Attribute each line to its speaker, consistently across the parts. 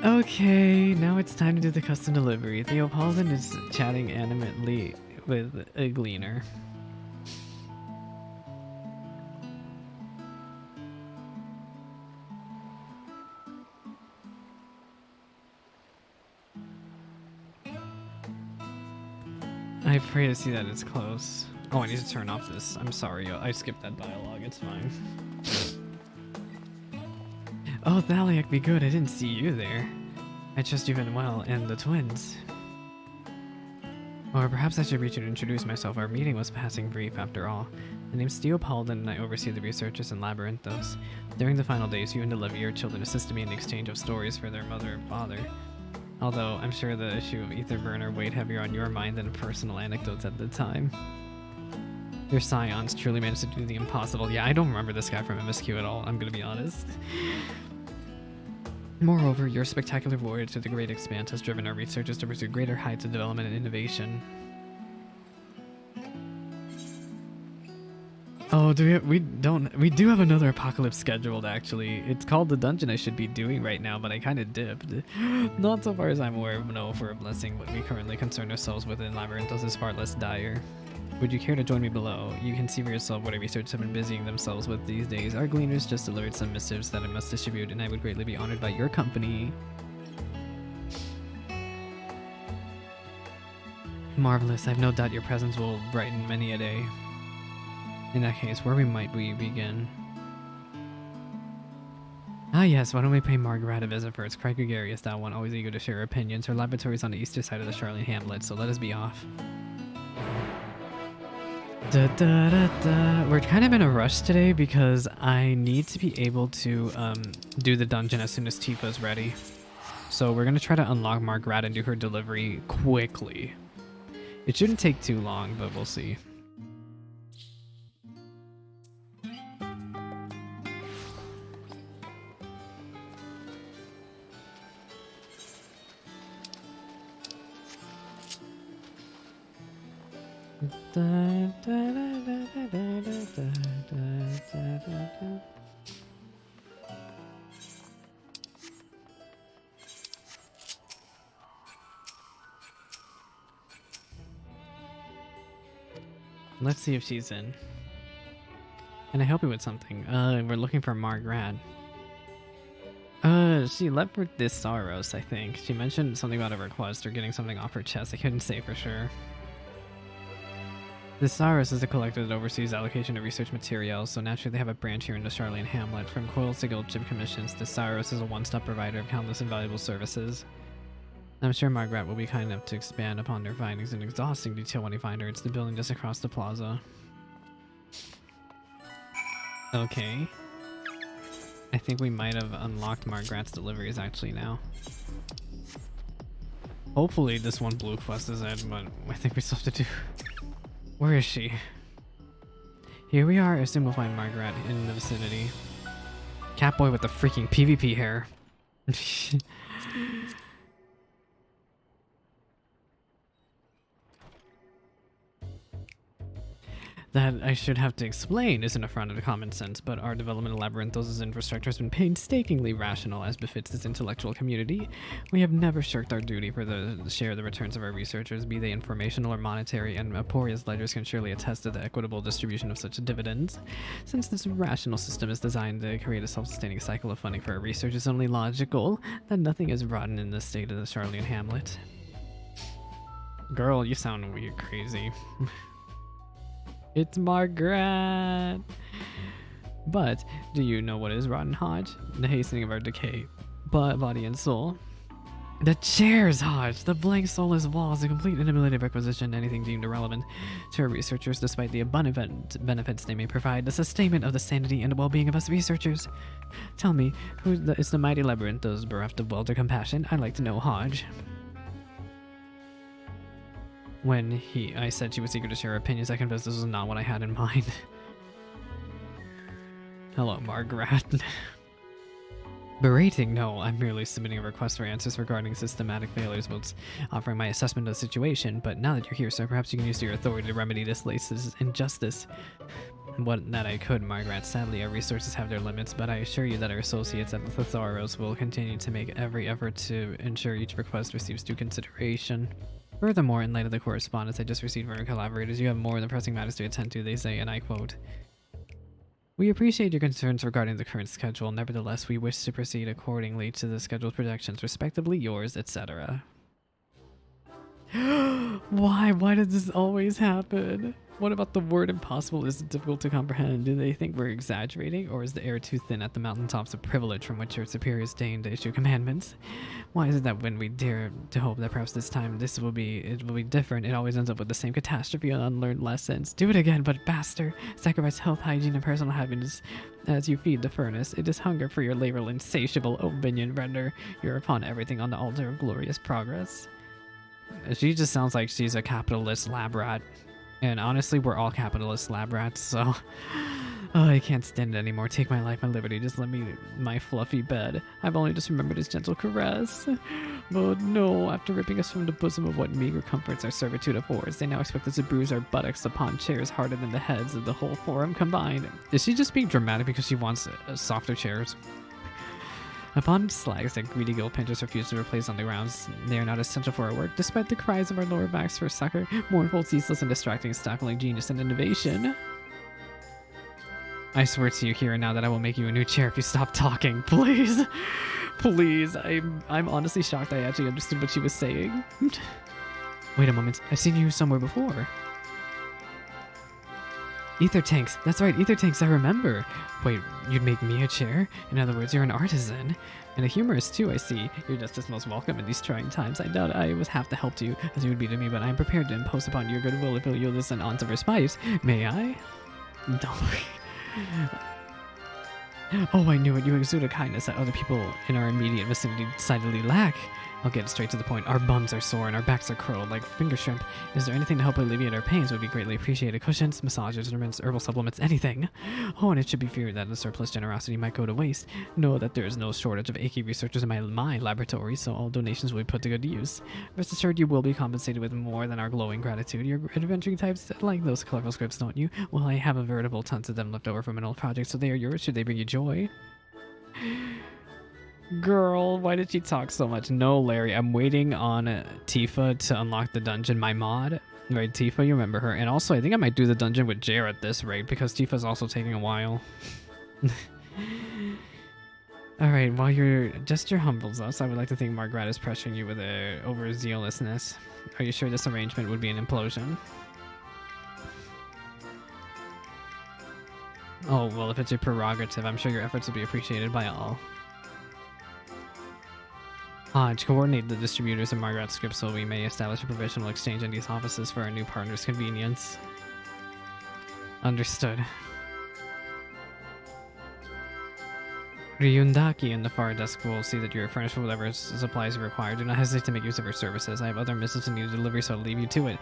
Speaker 1: Okay, now it's time to do the custom delivery. Theopaldin is chatting animately with a gleaner. I pray to see that it's close. Oh, I need to turn off this. I'm sorry, I skipped that dialogue. It's fine. Oh, Thaliak, be good. I didn't see you there. I trust you been well, and the twins. Or perhaps I should reach and introduce myself. Our meeting was passing brief after all. My name's Theopaldin and I oversee the researchers in Labyrinthos. During the final days, you and Olivia, your children, assisted me in the exchange of stories for their mother and father. Although I'm sure the issue of Etherburner weighed heavier on your mind than personal anecdotes at the time. Your scions truly managed to do the impossible. Yeah, I don't remember this guy from MSQ at all, I'm gonna be honest. Moreover, your spectacular voyage to the Great Expanse has driven our researchers to pursue greater heights of development and innovation. Oh, we do have another apocalypse scheduled actually. It's called the dungeon I should be doing right now, but I kind of dipped. Not so far as I'm aware of, no, for a blessing. What we currently concern ourselves with in Labyrinthos is far less dire. Would you care to join me below? You can see for yourself what our researchers have been busying themselves with these days. Our gleaners just delivered some missives that I must distribute, and I would greatly be honored by your company. Marvelous. I've no doubt your presence will brighten many a day. In that case, where might we begin? Ah yes, why don't we pay Margrat a visit first? Quite gregarious, that one, always eager to share her opinions. Her laboratory is on the eastern side of the Charlene Hamlet, so let us be off. We're kind of in a rush today because I need to be able to do the dungeon as soon as Tifa's ready. So we're going to try to unlock Margrat and do her delivery quickly. It shouldn't take too long, but we'll see. Let's see if she's in. Can I help you with something? We're looking for Margrat. She left for this Saros, I think. She mentioned something about a request or getting something off her chest. I couldn't say for sure. The Saros is a collector that oversees allocation of research materials, so naturally they have a branch here in the Charlene Hamlet. From coils to guild ship commissions, the Saros is a one-stop provider of countless and valuable services. I'm sure Margrat will be kind enough to expand upon their findings in exhausting detail when you find her. It's the building just across the plaza. Okay. I think we might have unlocked Margrat's deliveries actually now. Hopefully this one blue quest is it, but I think we still have to do... Where is she? Here we are. I assume we'll find Margrat in the vicinity. Catboy with the freaking PvP hair. That I should have to explain isn't a front of common sense, but our development of Labyrinthos' infrastructure has been painstakingly rational as befits this intellectual community. We have never shirked our duty for the share of the returns of our researchers, be they informational or monetary, and Aporia's ledgers can surely attest to the equitable distribution of such dividends. Since this rational system is designed to create a self-sustaining cycle of funding for our research, it's only logical that nothing is rotten in the state of the Charlene Hamlet. Girl, you sound weird crazy. It's Margrat! But, do you know what is rotten, Hodge? The hastening of our decay, body and soul. The chairs, Hodge! The blank soulless walls, the complete inability of acquisition, anything deemed irrelevant to our researchers despite the abundant benefits they may provide, the sustainment of the sanity and well-being of us researchers. Tell me, who is the mighty Labyrinthos bereft of will to compassion? I'd like to know, Hodge. When I said she was eager to share her opinions, I confess this was not what I had in mind. Hello, Margrat. Berating? No, I'm merely submitting a request for answers regarding systematic failures whilst offering my assessment of the situation, but now that you're here, sir, perhaps you can use your authority to remedy this latest injustice. what that I could, Margrat. Sadly, our resources have their limits, but I assure you that our associates at the Thesaurus will continue to make every effort to ensure each request receives due consideration. Furthermore, in light of the correspondence I just received from our collaborators, you have more than pressing matters to attend to, they say, and I quote, "We appreciate your concerns regarding the current schedule. Nevertheless, we wish to proceed accordingly to the scheduled projections, respectively yours, etc." Why? Why does this always happen? What about the word impossible is difficult to comprehend? Do they think we're exaggerating, or is the air too thin at the mountaintops of privilege from which your superiors deign to issue commandments? Why is it that when we dare to hope that perhaps this time it will be different, it always ends up with the same catastrophe and unlearned lessons? Do it again, but faster. Sacrifice health, hygiene, and personal happiness as you feed the furnace. It is hunger for your labor insatiable, O Binion Render. You're upon everything on the altar of glorious progress. She just sounds like she's a capitalist lab rat. And honestly, we're all capitalist lab rats, so I can't stand it anymore. Take my life, my liberty. Just let me my fluffy bed. I've only just remembered his gentle caress. But no, after ripping us from the bosom of what meager comforts our servitude affords, they now expect us to bruise our buttocks upon chairs harder than the heads of the whole forum combined. Is she just being dramatic because she wants softer chairs? Upon slags that greedy gold pinchers refuse to replace on the grounds, they are not essential for our work, despite the cries of our lower backs for succor, mournful, ceaseless, and distracting, stifling genius and innovation. I swear to you here and now that I will make you a new chair if you stop talking, please. Please, I'm honestly shocked I actually understood what she was saying. Wait a moment, I've seen you somewhere before. Ether tanks, that's right, ether tanks, I remember. Wait, you'd make me a chair? In other words, you're an artisan. And a humorist too, I see. You're just as most welcome in these trying times. I doubt I was half the help to you, as you would be to me, but I am prepared to impose upon your goodwill if you'll listen on to respite. May I? Oh, I knew it. You exude a kindness that other people in our immediate vicinity decidedly lack. I'll get straight to the point. Our bums are sore and our backs are curled like finger shrimp. Is there anything to help alleviate our pains? Would be greatly appreciated. Cushions, massages, instruments, herbal supplements, anything. Oh, and it should be feared that the surplus generosity might go to waste. Know that there is no shortage of achy researchers in my laboratory, so all donations will be put to good use. Rest assured you will be compensated with more than our glowing gratitude. Your adventuring types like those colorful scripts, don't you? Well, I have a veritable tons of them left over from an old project, so they are yours should they bring you joy. Girl, why did she talk so much? No, Larry, I'm waiting on Tifa to unlock the dungeon, my mod. Right, Tifa, you remember her. And also, I think I might do the dungeon with Jer at this rate, because Tifa's also taking a while. Alright, while your gesture humbles us, I would like to think Margrat is pressuring you with a overzealousness. Are you sure this arrangement would be an implosion? Oh, well, if it's your prerogative, I'm sure your efforts will be appreciated by all. To coordinate the distributors of Margrat's script so we may establish a provisional exchange in these offices for our new partner's convenience. Understood. Ryundaki in the far desk will see that you're furnished with whatever supplies you require. Do not hesitate to make use of her services. I have other missives that need delivery, so I'll leave you to it.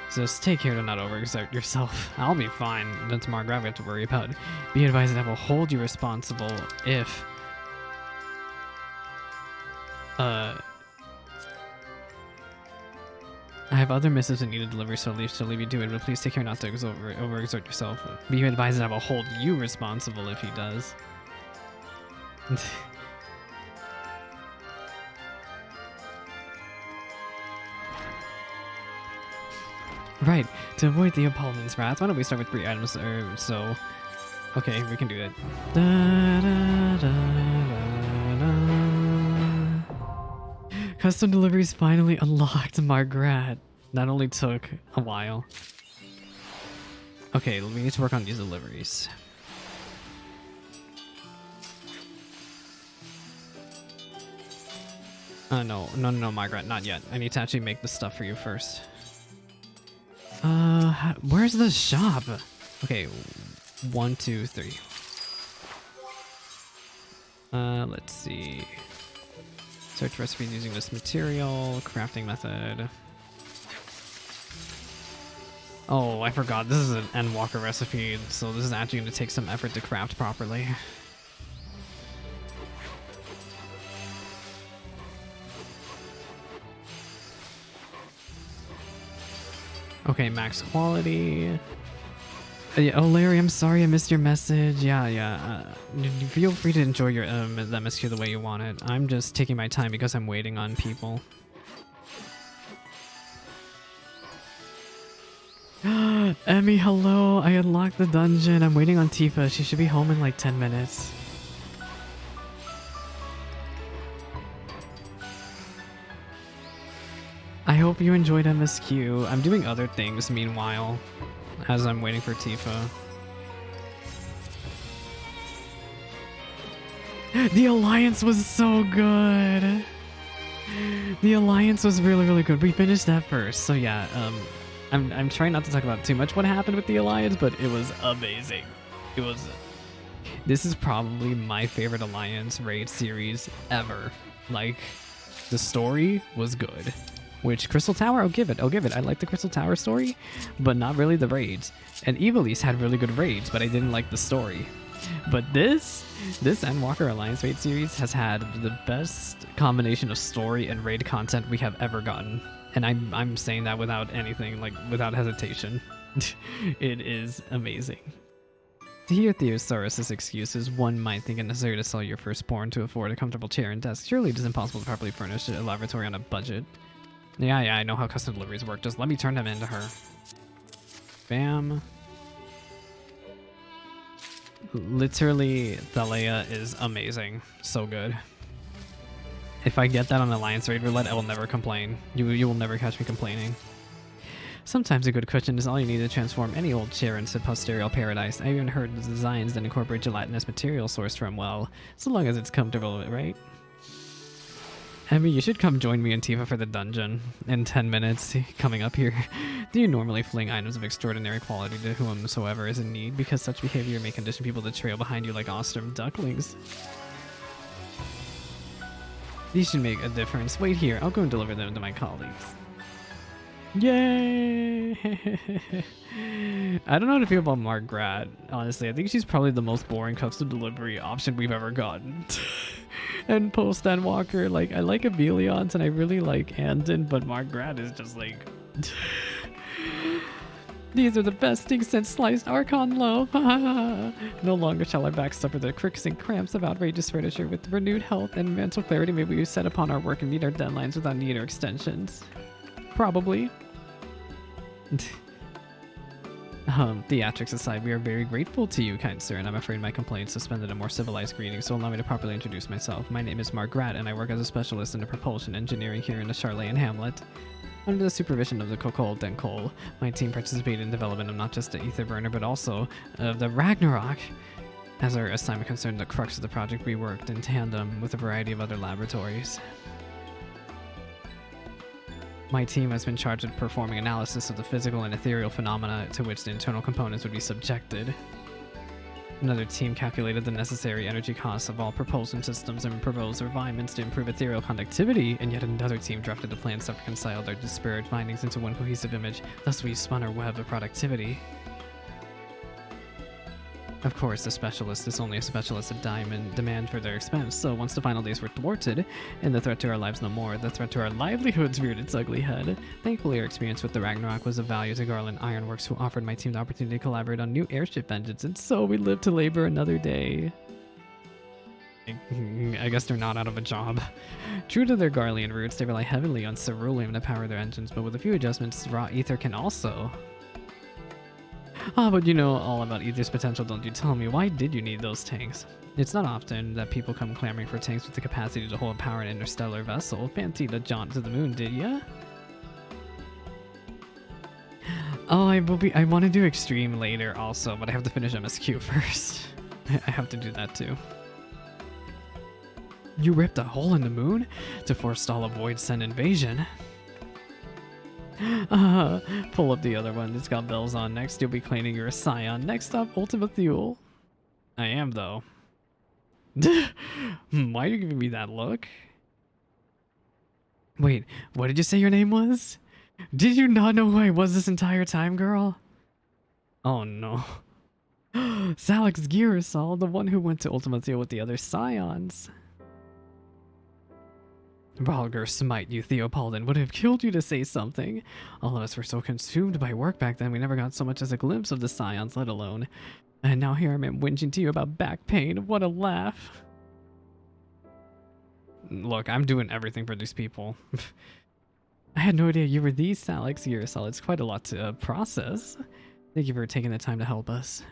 Speaker 1: So just take care to not overexert yourself. I'll be fine. That's Margrat we have to worry about. Be advised that I will hold you responsible if... I have other missives that need a delivery, so I'll leave you to it, but please take care not to overexert yourself. Be advised that I will hold you responsible if he does. Right, to avoid the opponent's wrath, why don't we start with 3 items, so... Okay, we can do it. Custom deliveries finally unlocked, Margrat. That only took a while. Okay, we need to work on these deliveries. No, Margrat, not yet. I need to actually make the stuff for you first. Where's the shop? Okay, 1, 2, 3. Let's see. Search recipes using this material, crafting method. Oh, I forgot. This is an Endwalker recipe, so this is actually going to take some effort to craft properly. Okay, max quality. Yeah, oh, Larry, I'm sorry I missed your message. Yeah. Feel free to enjoy your the MSQ the way you want it. I'm just taking my time because I'm waiting on people. Emmy, hello. I unlocked the dungeon. I'm waiting on Tifa. She should be home in like 10 minutes. I hope you enjoyed MSQ. I'm doing other things meanwhile as I'm waiting for Tifa. The Alliance was so good. The Alliance was really, really good. We finished that first. So yeah, I'm trying not to talk about too much what happened with the Alliance, but it was amazing. This is probably my favorite Alliance raid series ever. Like, the story was good. Which, Crystal Tower, I'll give it. I like the Crystal Tower story, but not really the raids. And Evilise had really good raids, but I didn't like the story. But this Endwalker Alliance raid series has had the best combination of story and raid content we have ever gotten. And I'm saying that without anything, like, without hesitation. It is amazing. To hear Theosaurus' excuses, one might think it necessary to sell your firstborn to afford a comfortable chair and desk. Surely it is impossible to properly furnish a laboratory on a budget. Yeah, I know how custom deliveries work. Just let me turn them into her. Bam. Literally, Thalea is amazing. So good. If I get that on Alliance Raid Roulette, I will never complain. You will never catch me complaining. Sometimes a good cushion is all you need to transform any old chair into posterior paradise. I've even heard of designs that incorporate gelatinous material sourced from, well, so long as it's comfortable, right? Emmy, you should come join me and Tifa for the dungeon in 10 minutes coming up here. Do you normally fling items of extraordinary quality to whomsoever is in need? Because such behavior may condition people to trail behind you like awesome ducklings. These should make a difference. Wait here, I'll go and deliver them to my colleagues. Yay! I don't know how to feel about Margrat, honestly. I think she's probably the most boring custom delivery option we've ever gotten. And post Endwalker, like, I like Abelions and I really like Andon, but Margrat is just like... These are the best things since sliced Archon loaf. No longer shall our backs suffer the cricks and cramps of outrageous furniture. With renewed health and mental clarity, may we set upon our work and meet our deadlines without need or extensions. Probably. Theatrics aside, we are very grateful to you, kind sir, and I'm afraid my complaint suspended a more civilized greeting, so allow me to properly introduce myself. My name is Margrat, and I work as a specialist in the propulsion engineering here in the Charlayan Hamlet. Under the supervision of the Kokol Denkol, my team participated in development of not just the ether burner, but also of the Ragnarok. As our assignment concerned the crux of the project, we worked in tandem with a variety of other laboratories. My team has been charged with performing analysis of the physical and ethereal phenomena to which the internal components would be subjected. Another team calculated the necessary energy costs of all propulsion systems and proposed refinements to improve ethereal conductivity, and yet another team drafted the plans to reconcile their disparate findings into one cohesive image. Thus we spun our web of productivity. Of course, the specialist is only a specialist at demand for their expense, so once the final days were thwarted, and the threat to our lives no more, the threat to our livelihoods reared its ugly head. Thankfully, our experience with the Ragnarok was of value to Garland Ironworks, who offered my team the opportunity to collaborate on new airship engines, and so we lived to labor another day. I guess they're not out of a job. True to their Garlean roots, they rely heavily on ceruleum to power their engines, but with a few adjustments, raw ether can also... but you know all about ether's potential, don't you? Tell me, why did you need those tanks? It's not often that people come clamoring for tanks with the capacity to hold power an interstellar vessel. Fancy the jaunt to the moon, did ya? Oh, I want to do Extreme later also, but I have to finish MSQ first. I have to do that too. You ripped a hole in the moon to forestall a void send invasion. Pull up the other one. It's got bells on. Next, you'll be claiming you're a scion. Next up, Ultima Thule. I am, though. Why are you giving me that look? Wait, what did you say your name was? Did you not know who I was this entire time, girl? Oh, no. Salix Girasol, the one who went to Ultima Thule with the other scions. Vulgar smite you, Theopoldin, would have killed you to say something. All of us were so consumed by work back then, we never got so much as a glimpse of the scions, let alone. And now here I am whinging to you about back pain. What a laugh. Look, I'm doing everything for these people. I had no idea you were these Salix Urusol. It's quite a lot to process. Thank you for taking the time to help us.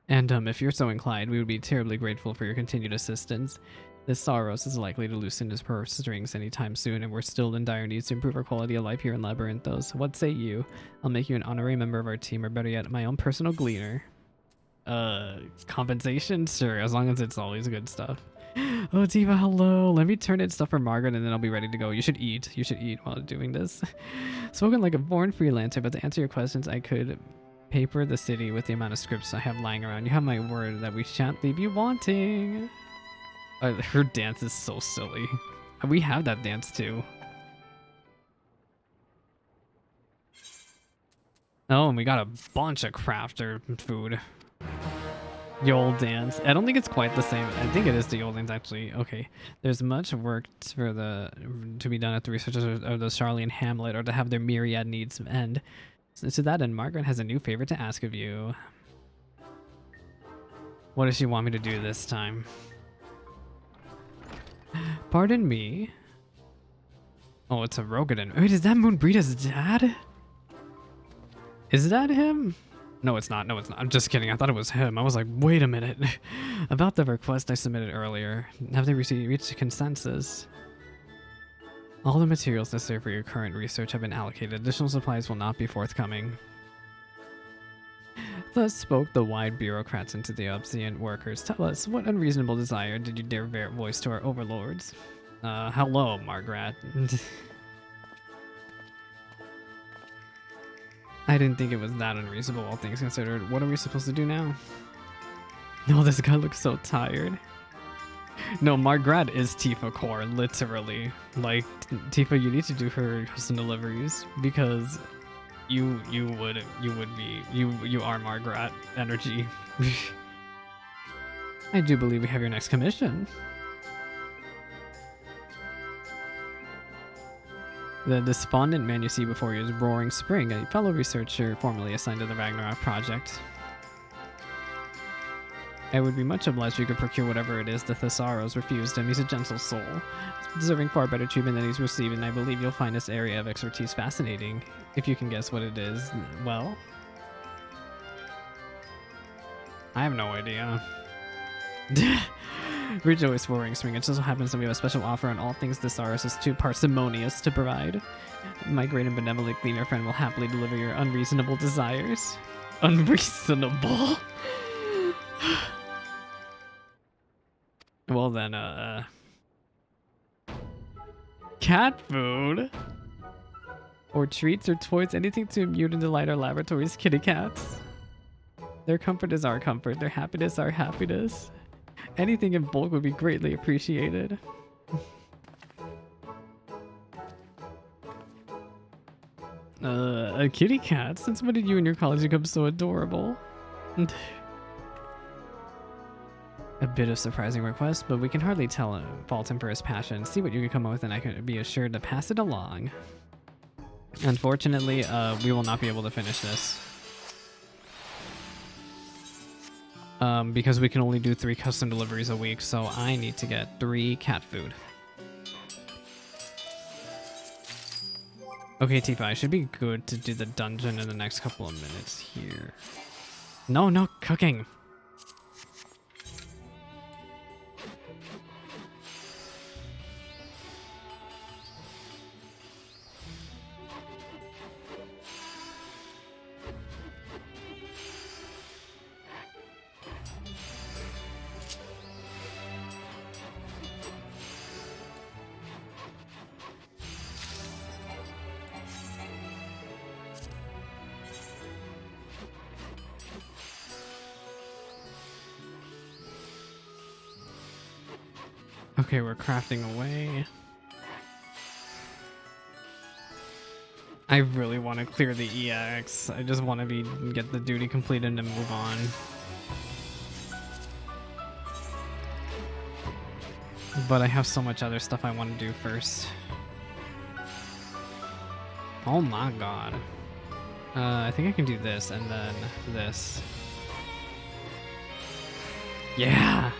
Speaker 1: And if you're so inclined, we would be terribly grateful for your continued assistance. This Saros is likely to loosen his purse strings anytime soon, and we're still in dire needs to improve our quality of life here in Labyrinthos. What say you? I'll make you an honorary member of our team, or better yet, my own personal gleaner. Compensation? Sure, as long as it's always good stuff. Oh, Diva, hello. Let me turn in stuff for Margaret and then I'll be ready to go. You should eat. You should eat while doing this. Spoken like a born freelancer, but to answer your questions, I could paper the city with the amount of scripts I have lying around. You have my word that we shan't leave you wanting. Her dance is so silly. We have that dance too. Oh, and we got a bunch of crafter food. The old dance. I don't think it's quite the same. I think it is the old dance actually. Okay. There's much work to be done at the researchers of the Charlie and Hamlet, or to have their myriad needs end. So to that end, Margaret has a new favor to ask of you. What does she want me to do this time? Pardon me. Oh, it's a Rogadin. Wait, is that Moonbreeda's dad? Is that him? No, it's not. No, it's not. I'm just kidding. I thought it was him. I was like, wait a minute. About the request I submitted earlier. Have they reached a consensus? All the materials necessary for your current research have been allocated. Additional supplies will not be forthcoming. Thus spoke the wide bureaucrats into the obscene workers. Tell us, what unreasonable desire did you dare voice to our overlords? Hello, Margrat. I didn't think it was that unreasonable, all things considered. What are we supposed to do now? No, this guy looks so tired. No, Margrat is Tifa Core, literally. Like, Tifa, you need to do her custom deliveries because you are Margrat energy. I do believe we have your next commission. The despondent man you see before you is Roaring Spring, a fellow researcher formerly assigned to the Ragnarok project. I would be much obliged if you could procure whatever it is the Thesaurus refused him. He's a gentle soul, deserving far better treatment than he's received, and I believe you'll find this area of expertise fascinating. If you can guess what it is, well... I have no idea. Rejoice, Roaring Spring. It just so happens that we have a special offer on all things Thesaurus is too parsimonious to provide. My great and benevolent gleaner friend will happily deliver your unreasonable desires. Unreasonable? Well then, cat food? Or treats or toys, anything to amuse and delight our laboratory's kitty cats. Their comfort is our comfort, their happiness our happiness. Anything in bulk would be greatly appreciated. A kitty cat? Since when did you and your colleagues become so adorable? A bit of surprising request, but we can hardly fault him for his passion. See what you can come up with and I can be assured to pass it along. Unfortunately, we will not be able to finish this. Because we can only do 3 custom deliveries a week, so I need to get 3 cat food. Okay, Tifa, I should be good to do the dungeon in the next couple of minutes here. No cooking! Okay, we're crafting away. I really want to clear the EX. I just want to get the duty completed and move on. But I have so much other stuff I want to do first. Oh my god. I think I can do this and then this. Yeah!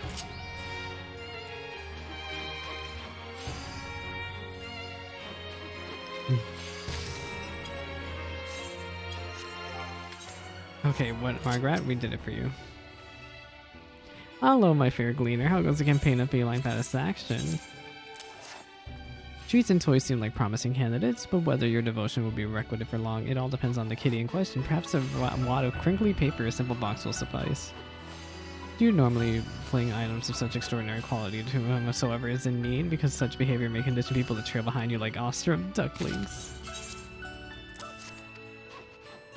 Speaker 1: Okay, what, Margrat? We did it for you. Hello, my fair gleaner. How goes the campaign of feline satisfaction? Treats and toys seem like promising candidates, but whether your devotion will be requited for long, it all depends on the kitty in question. Perhaps a wad of crinkly paper or a simple box will suffice. Do you normally fling items of such extraordinary quality to whomsoever is in need, because such behavior may condition people to trail behind you like ostrum ducklings?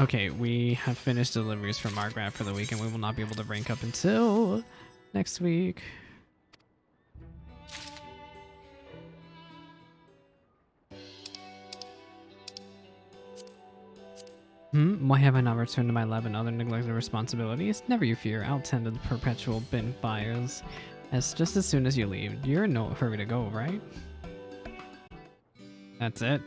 Speaker 1: Okay, we have finished deliveries for Margrat for the week, and we will not be able to rank up until next week. Why have I not returned to my lab and other neglected responsibilities? Never you fear, I'll tend to the perpetual bin fires just as soon as you leave. You're in no hurry to go, right? That's it.